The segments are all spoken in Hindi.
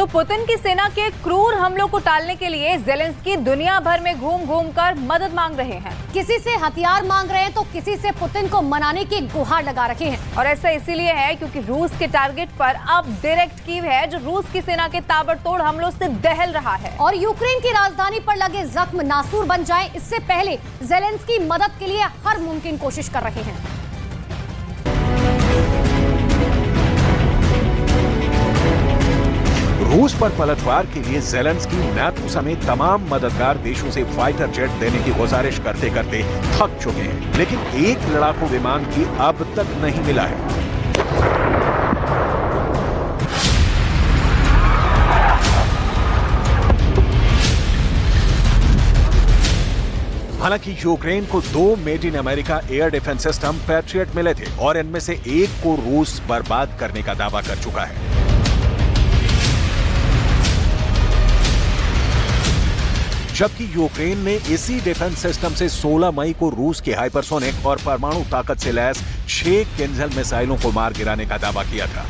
तो पुतिन की सेना के क्रूर हमलों को टालने के लिए ज़ेलेंस्की दुनिया भर में घूम घूम कर मदद मांग रहे हैं। किसी से हथियार मांग रहे हैं तो किसी से पुतिन को मनाने की गुहार लगा रखे हैं। और ऐसा इसीलिए है क्योंकि रूस के टारगेट पर अब डायरेक्ट कीव है, जो रूस की सेना के ताबड़तोड़ हमलों से दहल रहा है। और यूक्रेन की राजधानी पर लगे जख्म नासूर बन जाए, इससे पहले ज़ेलेंस्की मदद के लिए हर मुमकिन कोशिश कर रहे हैं। रूस पर पलटवार के लिए ज़ेलेंस्की नाटो समेत तमाम मददगार देशों से फाइटर जेट देने की गुजारिश करते करते थक चुके हैं, लेकिन एक लड़ाकू विमान भी अब तक नहीं मिला है। हालांकि यूक्रेन को 2 made in America air defence system patriot मिले थे और इनमें से एक को रूस बर्बाद करने का दावा कर चुका है। जबकि यूक्रेन ने इसी डिफेंस सिस्टम से 16 मई को रूस के हाइपरसोनिक और परमाणु ताकत से लैस 6 किंजल मिसाइलों को मार गिराने का दावा किया था।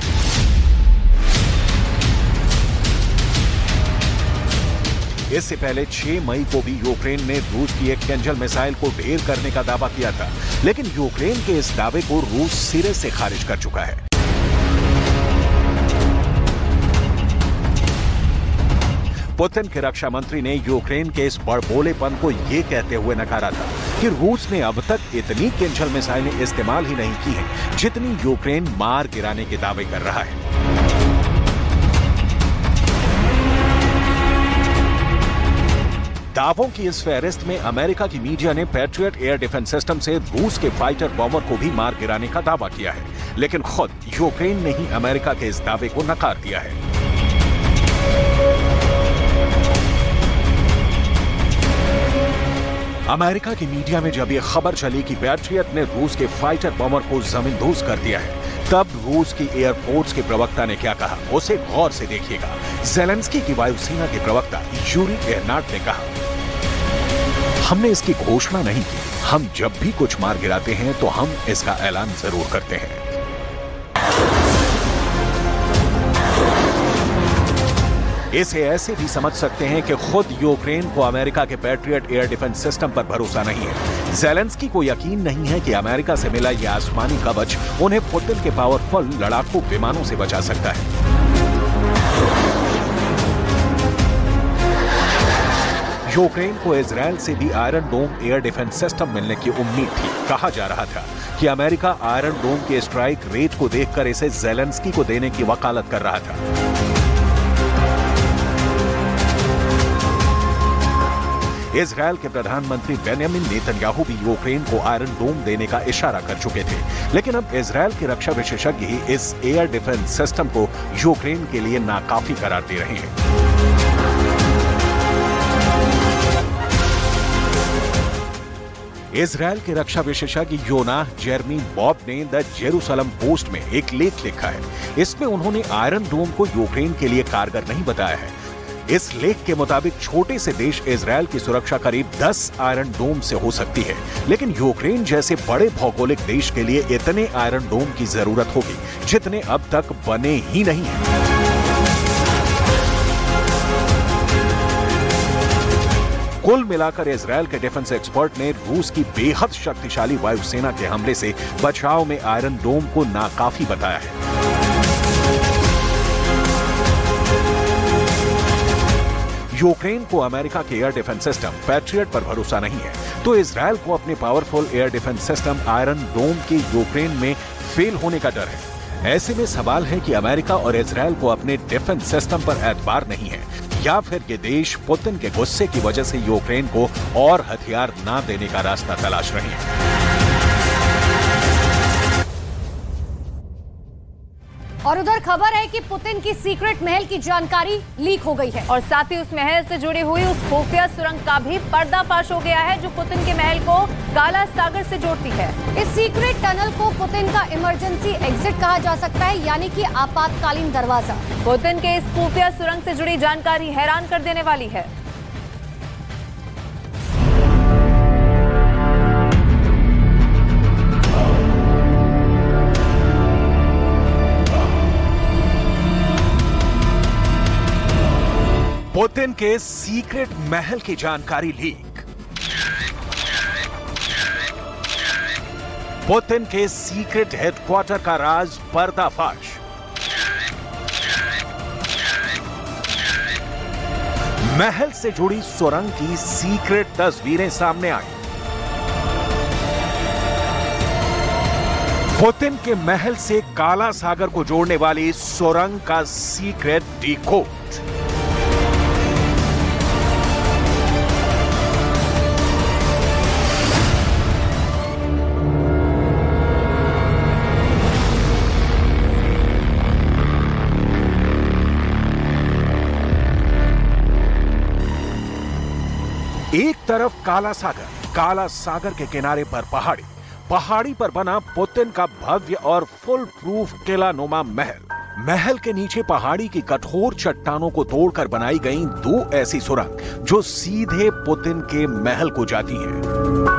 इससे पहले 6 मई को भी यूक्रेन ने रूस की एक किंजल मिसाइल को ढेर करने का दावा किया था, लेकिन यूक्रेन के इस दावे को रूस सिरे से खारिज कर चुका है। पुतिन के रक्षा मंत्री ने यूक्रेन के इस बड़बोलेपन को यह कहते हुए नकारा था कि रूस ने अब तक इतनी किंजल मिसाइलें इस्तेमाल ही नहीं की हैं, जितनी यूक्रेन मार गिराने के दावे कर रहा है। दावों की इस फहरिस्त में अमेरिका की मीडिया ने पैट्रियट एयर डिफेंस सिस्टम से रूस के फाइटर बॉम्बर को भी मार गिराने का दावा किया है, लेकिन खुद यूक्रेन ने ही अमेरिका के इस दावे को नकार दिया है। अमेरिका की मीडिया में जब यह खबर चली कि पैट्रियट ने रूस के फाइटर बॉम्बर को जमींदोज कर दिया है, तब रूस की एयरफोर्स के प्रवक्ता ने क्या कहा, उसे गौर से देखिएगा। ज़ेलेंस्की की वायुसेना के प्रवक्ता यूरी एहरनाट ने कहा, हमने इसकी घोषणा नहीं की, हम जब भी कुछ मार गिराते हैं तो हम इसका ऐलान जरूर करते हैं। इसे ऐसे भी समझ सकते हैं कि खुद यूक्रेन को अमेरिका के पैट्रियट एयर डिफेंस सिस्टम पर भरोसा नहीं है। ज़ेलेंस्की को यकीन नहीं है कि अमेरिका से मिला यह आसमानी कवच उन्हें पुतिन के पावरफुल लड़ाकू विमानों से बचा सकता है। यूक्रेन को इजरायल से भी आयरन डोम एयर डिफेंस सिस्टम मिलने की उम्मीद थी। कहा जा रहा था कि अमेरिका आयरन डोम के स्ट्राइक रेट को देखकर इसे ज़ेलेंस्की को देने की वकालत कर रहा था। इजरायल के प्रधानमंत्री बेंयामिन नेतन्याहू भी यूक्रेन को आयरन डोम देने का इशारा कर चुके थे, लेकिन अब इजरायल के रक्षा विशेषज्ञ ही इस एयर डिफेंस सिस्टम को यूक्रेन के लिए नाकाफी करार दे रहे हैं। इजरायल के रक्षा विशेषज्ञ योनाह जेरमी बॉब ने द जेरूसलम पोस्ट में एक लेख लिखा है। इसमें उन्होंने आयरन डोम को यूक्रेन के लिए कारगर नहीं बताया है। इस लेख के मुताबिक छोटे से देश इजरायल की सुरक्षा करीब 10 आयरन डोम से हो सकती है, लेकिन यूक्रेन जैसे बड़े भौगोलिक देश के लिए इतने आयरन डोम की जरूरत होगी जितने अब तक बने ही नहीं हैं। कुल मिलाकर इजरायल के डिफेंस एक्सपर्ट ने रूस की बेहद शक्तिशाली वायुसेना के हमले से बचाव में आयरन डोम को नाकाफी बताया है। यूक्रेन को अमेरिका के एयर डिफेंस सिस्टम पैट्रियट पर भरोसा नहीं है, तो इजरायल को अपने powerful air defence system iron dome के यूक्रेन में फेल होने का डर है। ऐसे में सवाल है कि अमेरिका और इजरायल को अपने डिफेंस सिस्टम पर एतबार नहीं है, या फिर ये देश पुतिन के गुस्से की वजह से यूक्रेन को और हथियार ना देने का रास्ता तलाश रहे हैं। और उधर खबर है कि पुतिन की सीक्रेट महल की जानकारी लीक हो गई है और साथ ही उस महल से जुड़ी हुई उस खुफिया सुरंग का भी पर्दाफाश हो गया है, जो पुतिन के महल को काला सागर से जोड़ती है। इस सीक्रेट टनल को पुतिन का इमरजेंसी एग्जिट कहा जा सकता है, यानी कि आपातकालीन दरवाजा। पुतिन के इस खुफिया सुरंग से जुड़ी जानकारी हैरान कर देने वाली है। पुतिन के सीक्रेट महल की जानकारी लीक। पुतिन के सीक्रेट हेडक्वार्टर का राज पर्दाफाश। महल से जुड़ी सुरंग की सीक्रेट तस्वीरें सामने आई। पुतिन के महल से काला सागर को जोड़ने वाली सुरंग का सीक्रेट डिकोड। एक तरफ काला सागर के किनारे पर पहाड़ी पर बना पुतिन का भव्य और फुल प्रूफ किला नुमा महल के नीचे पहाड़ी की कठोर चट्टानों को तोड़कर बनाई गई दो ऐसी सुरंग जो सीधे पुतिन के महल को जाती हैं।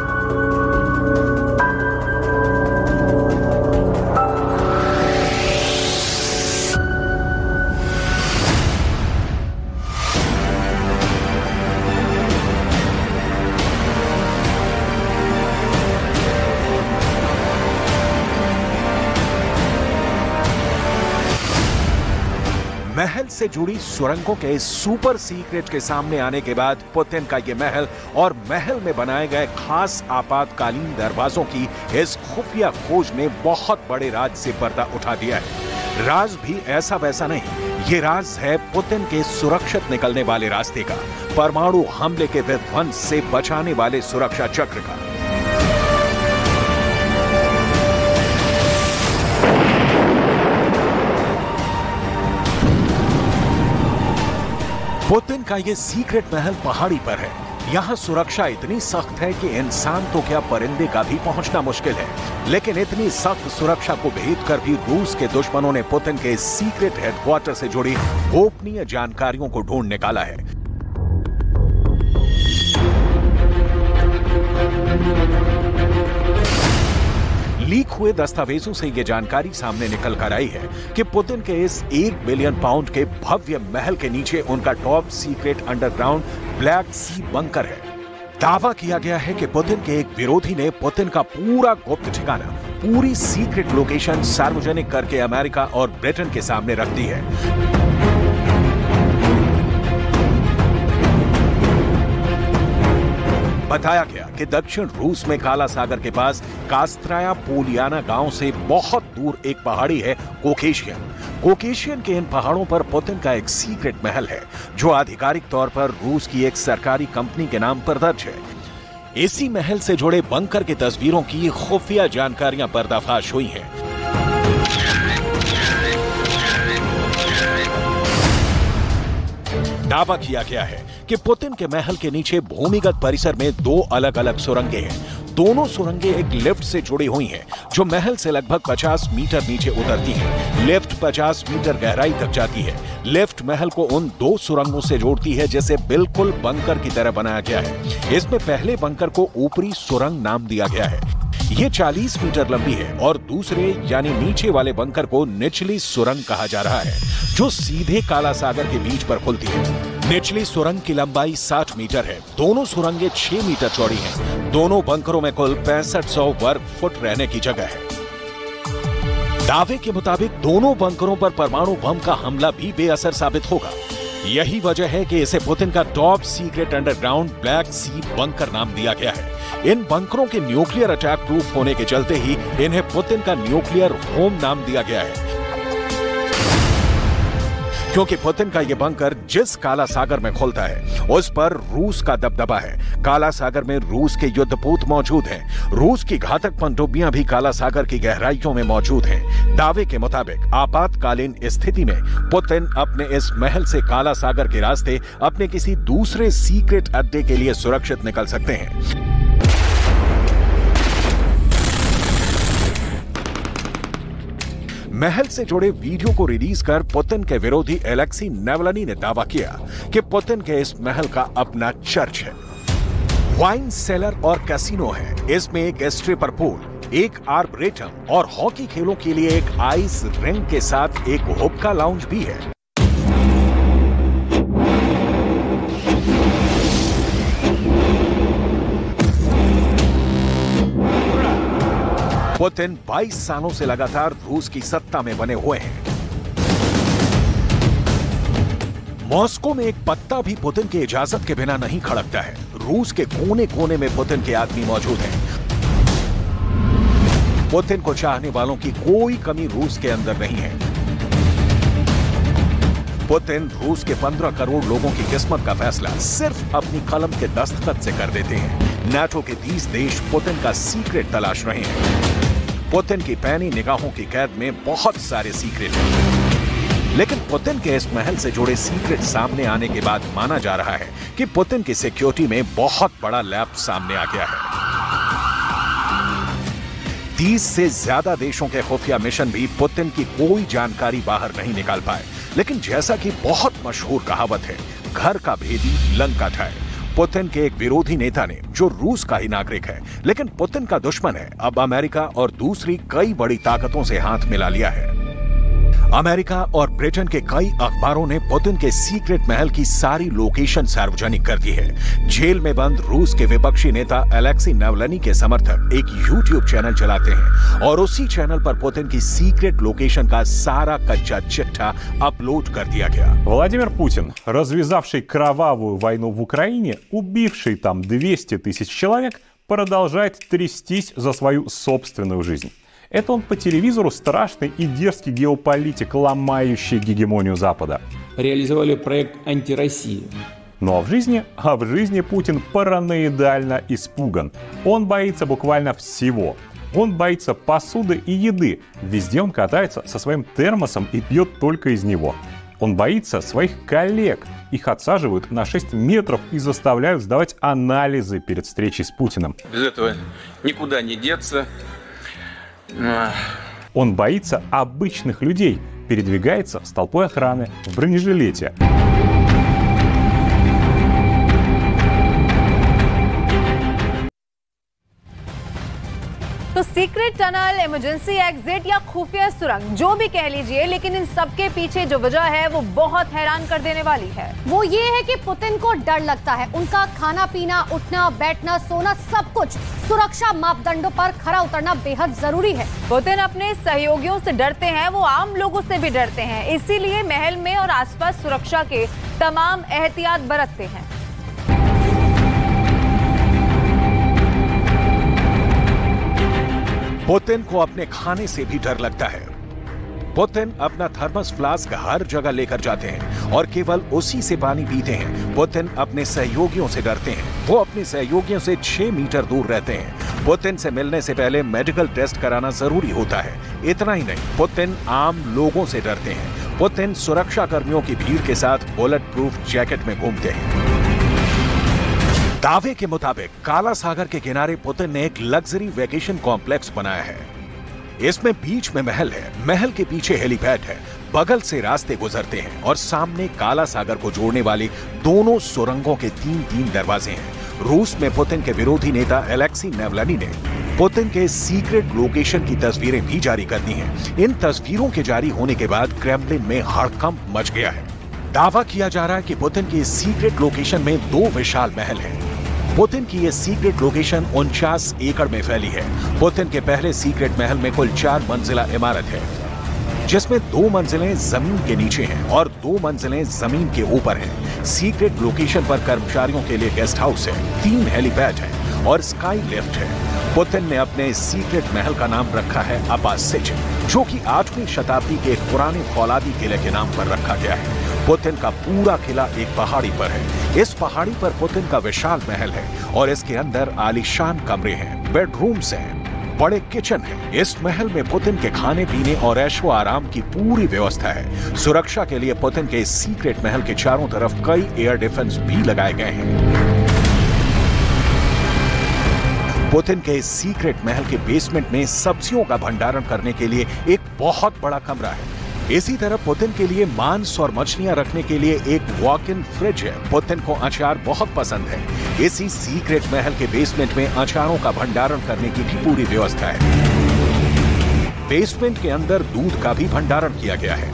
महल से जुड़ी सुरंगों के सुपर सीक्रेट के सामने आने के बाद पुतिन का ये महल और महल में बनाए गए खास आपातकालीन दरवाजों की इस खुफिया खोज ने बहुत बड़े राज से पर्दा उठा दिया है। राज भी ऐसा वैसा नहीं, ये राज है पुतिन के सुरक्षित निकलने वाले रास्ते का, परमाणु हमले के विध्वंस से बचाने वाले सुरक्षा चक्र का। पुतिन का ये सीक्रेट महल पहाड़ी पर है। यहाँ सुरक्षा इतनी सख्त है कि इंसान तो क्या परिंदे का भी पहुंचना मुश्किल है। लेकिन इतनी सख्त सुरक्षा को भेद कर भी रूस के दुश्मनों ने पुतिन के सीक्रेट हेडक्वार्टर से जुड़ी गोपनीय जानकारियों को ढूंढ निकाला है। लीक हुए दस्तावेजों से यह जानकारी सामने निकल कर आई है कि पुतिन के इस 1 बिलियन पाउंड के भव्य महल के नीचे उनका टॉप सीक्रेट अंडरग्राउंड ब्लैक सी बंकर है। दावा किया गया है कि पुतिन के एक विरोधी ने पुतिन का पूरा गुप्त ठिकाना, पूरी सीक्रेट लोकेशन सार्वजनिक करके अमेरिका और ब्रिटेन के सामने रख दी है। बताया गया कि दक्षिण रूस में काला सागर के पास कास्त्राया पोलियाना गांव से बहुत दूर एक पहाड़ी है कोकेशियन के इन पहाड़ों पर पुतिन का एक सीक्रेट महल है जो आधिकारिक तौर पर रूस की एक सरकारी कंपनी के नाम पर दर्ज है। इसी महल से जुड़े बंकर की तस्वीरों की खुफिया जानकारियां पर्दाफाश हुई हैं। दावा किया गया है कि पुतिन के महल के नीचे भूमिगत परिसर में दो अलग अलग सुरंगें हैं। दोनों सुरंगें एक लिफ्ट से जुड़ी हुई हैं, जो महल से लगभग 50 मीटर नीचे उतरती है। लिफ्ट 50 मीटर गहराई तक जाती है। लिफ्ट महल को उन दो सुरंगों से जोड़ती है जिसे बिल्कुल बंकर की तरह बनाया गया है। इसमें पहले बंकर को ऊपरी सुरंग नाम दिया गया है। ये 40 मीटर लंबी है और दूसरे यानी नीचे वाले बंकर को निचली सुरंग कहा जा रहा है, जो सीधे काला सागर के बीच पर खुलती है। निचली सुरंग की लंबाई 60 मीटर है। दोनों सुरंगें 6 मीटर चौड़ी हैं। दोनों बंकरों में कुल 6500 वर्ग फुट रहने की जगह है। दावे के मुताबिक दोनों बंकरों पर परमाणु बम का हमला भी बेअसर साबित होगा। यही वजह है कि इसे पुतिन का टॉप सीक्रेट अंडरग्राउंड ब्लैक सी बंकर नाम दिया गया है। इन बंकरों के न्यूक्लियर अटैक प्रूफ होने के चलते ही इन्हें पुतिन का न्यूक्लियर होम नाम दिया गया है, क्योंकि पुतिन का यह बंकर जिस काला सागर में खुलता है उस पर रूस का दबदबा है। काला सागर में रूस के युद्धपोत मौजूद हैं। रूस की घातक पनडुब्बियां भी काला सागर की गहराइयों में मौजूद हैं। दावे के मुताबिक आपातकालीन स्थिति में पुतिन अपने इस महल से काला सागर के रास्ते अपने किसी दूसरे सीक्रेट अड्डे के लिए सुरक्षित निकल सकते हैं। महल से जुड़े वीडियो को रिलीज कर पुतिन के विरोधी एलेक्सी नेवलनी ने दावा किया कि पुतिन के इस महल का अपना चर्च है, वाइन सेलर और कैसीनो है। इसमें एक स्ट्रिपर पूल, एक आर्बरेटम और हॉकी खेलों के लिए एक आइस रिंग के साथ एक हुक्का लाउंज भी है। पुतिन 22 सालों से लगातार रूस की सत्ता में बने हुए हैं। मॉस्को में एक पत्ता भी पुतिन की इजाजत के बिना नहीं खड़कता है। रूस के कोने कोने में पुतिन के आदमी मौजूद हैं। पुतिन को चाहने वालों की कोई कमी रूस के अंदर नहीं है। पुतिन रूस के 15 करोड़ लोगों की किस्मत का फैसला सिर्फ अपनी कलम के दस्तखत से कर देते हैं। नाटो के 30 देश पुतिन का सीक्रेट तलाश रहे हैं। पुतिन की पैनी निगाहों की कैद में बहुत सारे सीक्रेट हैं। लेकिन पुतिन के इस महल से जुड़े सीक्रेट सामने आने के बाद माना जा रहा है कि पुतिन की सिक्योरिटी में बहुत बड़ा लैप सामने आ गया है। 30 से ज्यादा देशों के खुफिया मिशन भी पुतिन की कोई जानकारी बाहर नहीं निकाल पाए। लेकिन जैसा कि बहुत मशहूर कहावत है, घर का भेदी लंका ढाए। पुतिन के एक विरोधी नेता ने, जो रूस का ही नागरिक है लेकिन पुतिन का दुश्मन है, अब अमेरिका और दूसरी कई बड़ी ताकतों से हाथ मिला लिया है। अमेरिका और ब्रिटेन के कई अखबारों ने पुतिन के सीक्रेट महल की सारी लोकेशन सार्वजनिक कर दी है। जेल में बंद रूस के विपक्षी नेता अलेक्सी नावल्नी के समर्थक एक यूट्यूब चैनल चलाते हैं और उसी चैनल पर पुतिन की सीक्रेट लोकेशन का सारा कच्चा चिट्ठा अपलोड कर दिया गया। Владимир Путин, развязавший кровавую войну в Украине, убивший там 200 тысяч человек, продолжает трястись за свою собственную жизнь. Это он по телевизору страшный и дерзкий геополитик, ломающий гегемонию Запада. Реализовали проект «Антироссия». Ну а в жизни Путин параноидально испуган. Он боится буквально всего. Он боится посуды и еды. Везде он катается со своим термосом и пьет только из него. Он боится своих коллег. Их отсаживают на 6 метров и заставляют сдавать анализы перед встречей с Путиным. Без этого никуда не деться. Он боится обычных людей, передвигается с толпой охраны в бронежилете. तो सीक्रेट टनल, इमरजेंसी एग्जिट या खुफिया सुरंग, जो भी कह लीजिए, लेकिन इन सबके पीछे जो वजह है वो बहुत हैरान कर देने वाली है। वो ये है कि पुतिन को डर लगता है। उनका खाना पीना, उठना बैठना, सोना, सब कुछ सुरक्षा मापदंडों पर खरा उतरना बेहद जरूरी है। पुतिन अपने सहयोगियों से डरते हैं, वो आम लोगों से भी डरते हैं। इसीलिए महल में और आसपास सुरक्षा के तमाम एहतियात बरतते हैं। पुतिन को अपने खाने से भी डर लगता है। पुतिन अपना थर्मस फ्लास्क हर जगह लेकर जाते हैं और केवल उसी से पानी पीते हैं। पुतिन अपने सहयोगियों से डरते हैं। वो अपने सहयोगियों से 6 मीटर दूर रहते हैं। पुतिन से मिलने से पहले मेडिकल टेस्ट कराना जरूरी होता है। इतना ही नहीं, पुतिन आम लोगों से डरते हैं। पुतिन सुरक्षा कर्मियों की भीड़ के साथ बुलेट प्रूफ जैकेट में घूमते हैं। दावे के मुताबिक काला सागर के किनारे पुतिन ने एक लग्जरी वेकेशन कॉम्प्लेक्स बनाया है। इसमें बीच में महल है, महल के पीछे हेलीपैड है, बगल से रास्ते गुजरते हैं और सामने काला सागर को जोड़ने वाली दोनों सुरंगों के 3-3 दरवाजे हैं। रूस में पुतिन के विरोधी नेता अलेक्सी नावल्नी ने पुतिन के सीक्रेट लोकेशन की तस्वीरें भी जारी कर दी हैं। इन तस्वीरों के जारी होने के बाद क्रेमलिन में हड़कंप मच गया है। दावा किया जा रहा है कि पुतिन की सीक्रेट लोकेशन में 2 विशाल महल हैं। पुतिन की यह सीक्रेट लोकेशन 49 एकड़ में फैली है। पुतिन के पहले सीक्रेट महल में कुल 4 मंजिला इमारत है, जिसमें 2 मंजिलें जमीन के नीचे हैं और 2 मंजिलें जमीन के ऊपर हैं। सीक्रेट लोकेशन पर कर्मचारियों के लिए गेस्ट हाउस है, 3 हेलीपैड है और स्काई लिफ्ट है। पुतिन ने अपने सीक्रेट महल का नाम रखा है अपासिज, जो कि 8वीं शताब्दी के एक पुराने फौलादी किले के नाम पर रखा गया है। पुतिन का पूरा किला एक पहाड़ी पर है। इस पहाड़ी पर पुतिन का विशाल महल है और इसके अंदर आलीशान कमरे हैं, बेडरूम्स हैं, बड़े किचन हैं। इस महल में पुतिन के खाने पीने और ऐशो आराम की पूरी व्यवस्था है। सुरक्षा के लिए पुतिन के सीक्रेट महल के चारों तरफ कई एयर डिफेंस भी लगाए गए हैं। पुतिन के सीक्रेट महल के बेसमेंट में सब्जियों का भंडारण करने के लिए एक बहुत बड़ा कमरा है। इसी तरह पुतिन के लिए मांस और मछलियां रखने के लिए एक वॉक इन फ्रिज है। पुतिन को अचार बहुत पसंद है। इसी सीक्रेट महल के बेसमेंट में अचारों का भंडारण करने की भी पूरी व्यवस्था है। बेसमेंट के अंदर दूध का भी भंडारण किया गया है।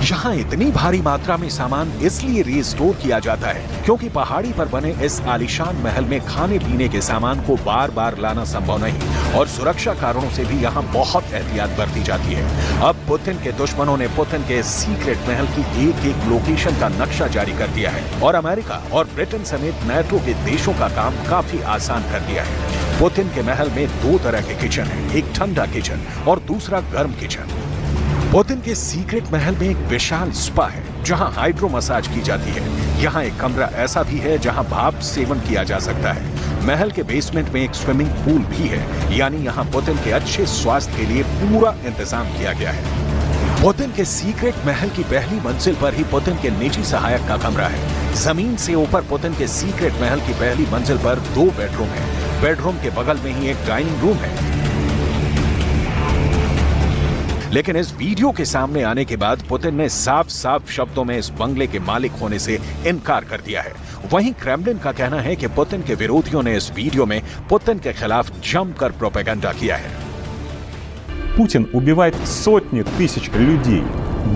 यहाँ इतनी भारी मात्रा में सामान इसलिए रीस्टोर किया जाता है क्योंकि पहाड़ी पर बने इस आलीशान महल में खाने पीने के सामान को बार बार लाना संभव नहीं और सुरक्षा कारणों से भी यहाँ बहुत एहतियात बरती जाती है। अब पुतिन के दुश्मनों ने पुतिन के सीक्रेट महल की एक एक लोकेशन का नक्शा जारी कर दिया है और अमेरिका और ब्रिटेन समेत नाटो के देशों का काम काफी आसान कर दिया है। पुतिन के महल में 2 तरह के किचन है, एक ठंडा किचन और दूसरा गर्म किचन। पुतिन के सीक्रेट महल में एक विशाल स्पा है जहां हाइड्रो मसाज की जाती है। यहाँ एक कमरा ऐसा भी है जहां भाप सेवन किया जा सकता है। महल के बेसमेंट में एक स्विमिंग पूल भी है, यानी यहाँ पुतिन के अच्छे स्वास्थ्य के लिए पूरा इंतजाम किया गया है। पुतिन के सीक्रेट महल की पहली मंजिल पर ही पुतिन के निजी सहायक का कमरा है। जमीन से ऊपर पुतिन के सीक्रेट महल की पहली मंजिल पर 2 बेडरूम है। बेडरूम के बगल में ही एक डाइनिंग रूम है। लेकिन इस वीडियो के सामने आने के बाद पुतिन ने साफ साफ शब्दों में इस बंगले के मालिक होने से इनकार कर दिया है। वहीं क्रेमलिन का कहना है कि पुतिन के विरोधियों ने इस वीडियो में पुतिन के खिलाफ जमकर प्रोपेगेंडा किया है। Путин убивает сотни тысяч людей,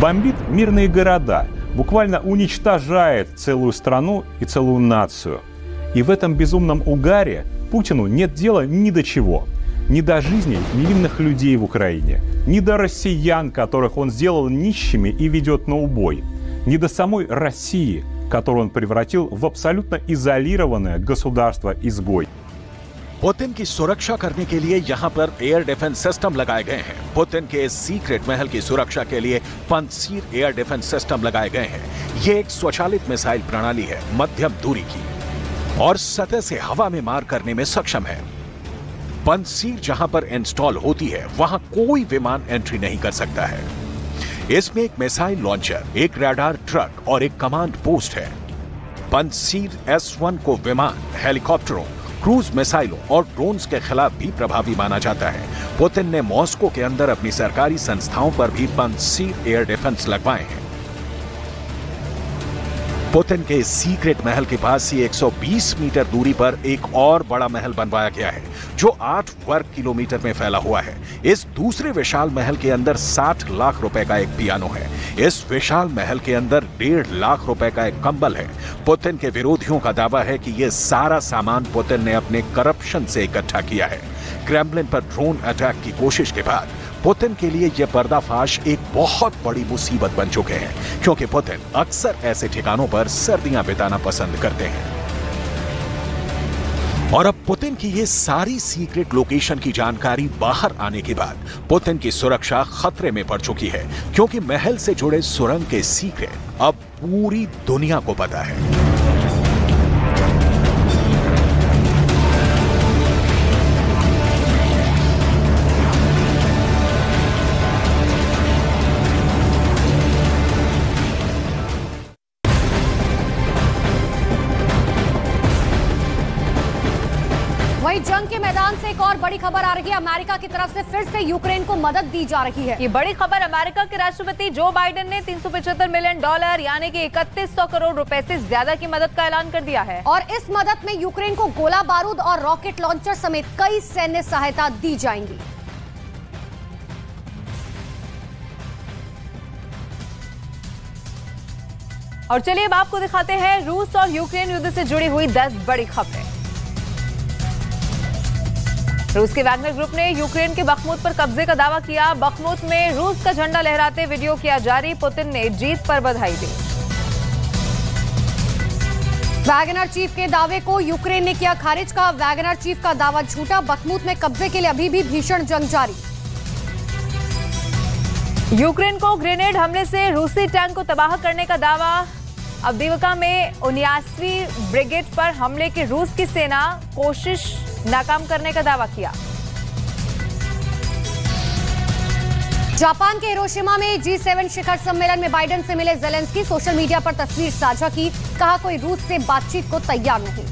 бомбит мирные города, буквально уничтожает целую страну и целую нацию. И в этом безумном угаре Путину нет дела ни до чего. Ни до жизней невинных людей в Украине, ни до россиян, которых он сделал нищими и ведет на убой, ни до самой России, которую он превратил в абсолютно изолированное государство-изгой. पुतिन की सुरक्षा करने के लिए यहाँ पर एयर डिफेंस सिस्टम लगाए गए हैं। पुतिन के सीक्रेट महल की सुरक्षा के लिए पंसीर एयर डिफेंस सिस्टम लगाए गए हैं। ये एक स्वचालित मिसाइल प्रणाली है, मध्यम दूरी की, और सतह से हवा में मार करने में सक्षम है। पंसीर जहां पर इंस्टॉल होती है वहां कोई विमान एंट्री नहीं कर सकता है। इसमें एक मिसाइल लॉन्चर, एक रडार ट्रक और एक कमांड पोस्ट है। पंसीर S1 को विमान, हेलीकॉप्टरों, क्रूज मिसाइलों और ड्रोन्स के खिलाफ भी प्रभावी माना जाता है। पुतिन ने मॉस्को के अंदर अपनी सरकारी संस्थाओं पर भी पंसीर एयर डिफेंस लगवाए हैं। पुतिन के सीक्रेट महल के पास ही 120 मीटर दूरी पर एक और बड़ा महल बनवाया गया है जो 8 वर्ग किलोमीटर में फैला हुआ है। इस दूसरे विशाल महल के अंदर 60 लाख रुपए का एक पियानो है। इस विशाल महल के अंदर 1.5 लाख रुपए का एक कंबल है। पुतिन के विरोधियों का दावा है कि यह सारा सामान पुतिन ने अपने करप्शन से इकट्ठा किया है। क्रेमलिन पर ड्रोन अटैक की कोशिश के बाद पुतिन के लिए यह पर्दाफाश एक बहुत बड़ी मुसीबत बन चुके हैं, क्योंकि पुतिन अक्सर ऐसे ठिकानों पर सर्दियां बिताना पसंद करते हैं। और अब पुतिन की ये सारी सीक्रेट लोकेशन की जानकारी बाहर आने के बाद पुतिन की सुरक्षा खतरे में पड़ चुकी है, क्योंकि महल से जुड़े सुरंग के सीक्रेट अब पूरी दुनिया को पता है। जंग के मैदान से एक और बड़ी खबर आ रही है। अमेरिका की तरफ से फिर से यूक्रेन को मदद दी जा रही है। ये बड़ी खबर, अमेरिका के राष्ट्रपति जो बाइडेन ने $375 मिलियन यानी कि 3100 करोड़ रुपए से ज्यादा की मदद का ऐलान कर दिया है। और इस मदद में यूक्रेन को गोला बारूद और रॉकेट लॉन्चर समेत कई सैन्य सहायता दी जाएंगी। और चलिए अब आपको दिखाते हैं रूस और यूक्रेन युद्ध से जुड़ी हुई 10 बड़ी खबरें। रूस के वैगनर ग्रुप ने यूक्रेन के बखमुत पर कब्जे का दावा किया। बखमुत में रूस का झंडा लहराते वीडियो किया जारी। पुतिन ने जीत पर बधाई दी। वैगनर चीफ के दावे को यूक्रेन ने किया खारिज। कहा वैगनर चीफ का दावा झूठा। बखमुत में कब्जे के लिए अभी भी भीषण जंग जारी। यूक्रेन को ग्रेनेड हमले से रूसी टैंक को तबाह करने का दावा। अब्दीवका में 79वीं ब्रिगेड पर हमले की रूस की सेना कोशिश नाकाम करने का दावा किया। जापान के हिरोशिमा में G7 शिखर सम्मेलन में बाइडेन से मिले ज़ेलेंस्की। सोशल मीडिया पर तस्वीर साझा की। कहा कोई रूस से बातचीत को तैयार नहीं।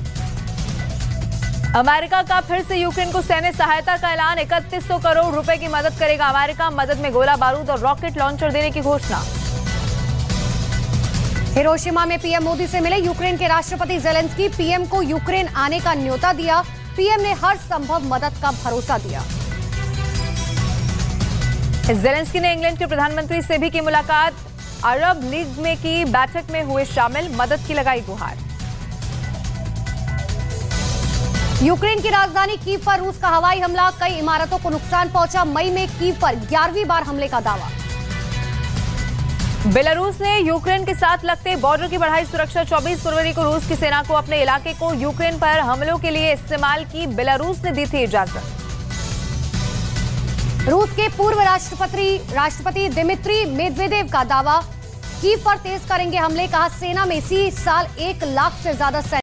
अमेरिका का फिर से यूक्रेन को सैन्य सहायता का ऐलान। 3100 करोड़ रुपए की मदद करेगा अमेरिका। मदद में गोला बारूद और रॉकेट लॉन्चर देने की घोषणा। हिरोशिमा में पीएम मोदी से मिले यूक्रेन के राष्ट्रपति ज़ेलेंस्की। पीएम को यूक्रेन आने का न्योता दिया। पीएम ने हर संभव मदद का भरोसा दिया। ज़ेलेंस्की ने इंग्लैंड के प्रधानमंत्री से भी की मुलाकात। अरब लीग में की बैठक में हुए शामिल, मदद की लगाई गुहार। यूक्रेन की राजधानी कीव पर रूस का हवाई हमला, कई इमारतों को नुकसान पहुंचा। मई में कीव पर 11वीं बार हमले का दावा। बेलारूस ने यूक्रेन के साथ लगते बॉर्डर की बढ़ाई सुरक्षा, 24 फरवरी को रूस की सेना को अपने इलाके को यूक्रेन पर हमलों के लिए इस्तेमाल की बेलारूस ने दी थी इजाजत। रूस के पूर्व राष्ट्रपति दिमित्री मेदवेदेव का दावा, कीव पर तेज करेंगे हमले, कहा सेना में इसी साल 1 लाख से ज्यादा